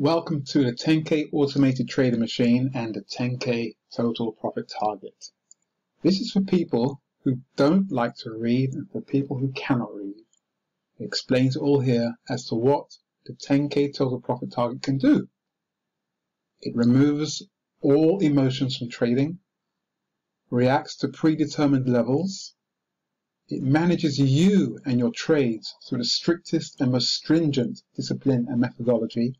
Welcome to the TenKei Automated Trading Machine and the TenKei Total Profit Target. This is for people who don't like to read and for people who cannot read. It explains it all here as to what the TenKei Total Profit Target can do. It removes all emotions from trading, reacts to predetermined levels, it manages you and your trades through the strictest and most stringent discipline and methodology,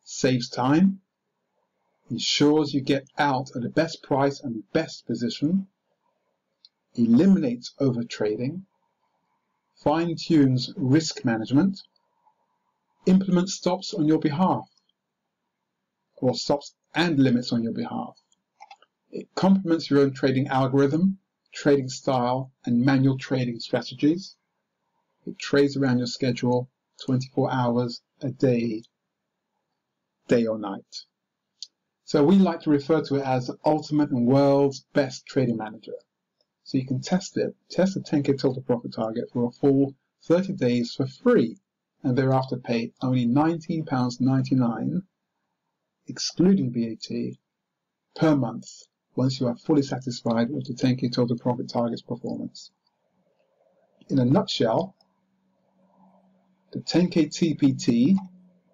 saves time, ensures you get out at the best price and best position, eliminates overtrading, fine-tunes risk management, implements stops on your behalf, or stops and limits on your behalf. It complements your own trading algorithm, trading style, and manual trading strategies. It trades around your schedule 24 hours a day, day or night. So we like to refer to it as the ultimate and world's best trading manager. So you can test the TenKei Total Profit Target for a full 30 days for free and thereafter pay only £19.99, excluding VAT, per month once you are fully satisfied with the TenKei Total Profit Target's performance. In a nutshell, the TenKei TPT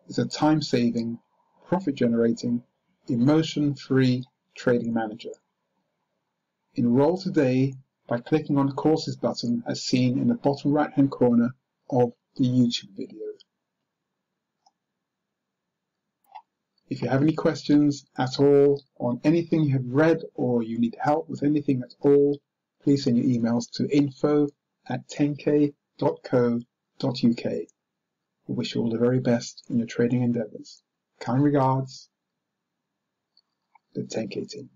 is a time-saving, profit-generating, emotion-free trading manager. Enroll today by clicking on the courses button as seen in the bottom right-hand corner of the YouTube video. If you have any questions at all on anything you have read or you need help with anything at all, please send your emails to info@tenkei.co.uk. We wish you all the very best in your trading endeavours. Kind regards, the TenKei team.